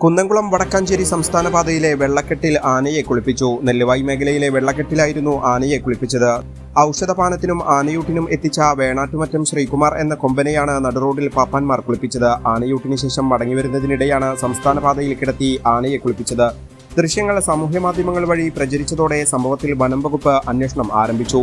കുന്നംകുളം വടക്കാഞ്ചേരി സംസ്ഥാന പാതയിലെ വെള്ളക്കെട്ടിൽ ആനയെ കുളിപ്പിച്ചു. നെല്ലുവായി മേഖലയിലെ വെള്ളക്കെട്ടിലായിരുന്നു ആനയെ കുളിപ്പിച്ചത്. ഔഷധപാനത്തിനും ആനയൂട്ടിനും എത്തിച്ച വേണാട്ടുമറ്റം ശ്രീകുമാർ എന്ന കൊമ്പനെയാണ് നടുറോഡിൽ പാപ്പാന്മാർ കുളിപ്പിച്ചത്. ആനയൂട്ടിന് ശേഷം മടങ്ങിവരുന്നതിനിടെയാണ് സംസ്ഥാന പാതയിൽ കിടത്തി ആനയെ കുളിപ്പിച്ചത്. ദൃശ്യങ്ങൾ സാമൂഹ്യമാധ്യമങ്ങൾ വഴി പ്രചരിച്ചതോടെ സംഭവത്തിൽ വനം വകുപ്പ് അന്വേഷണം ആരംഭിച്ചു.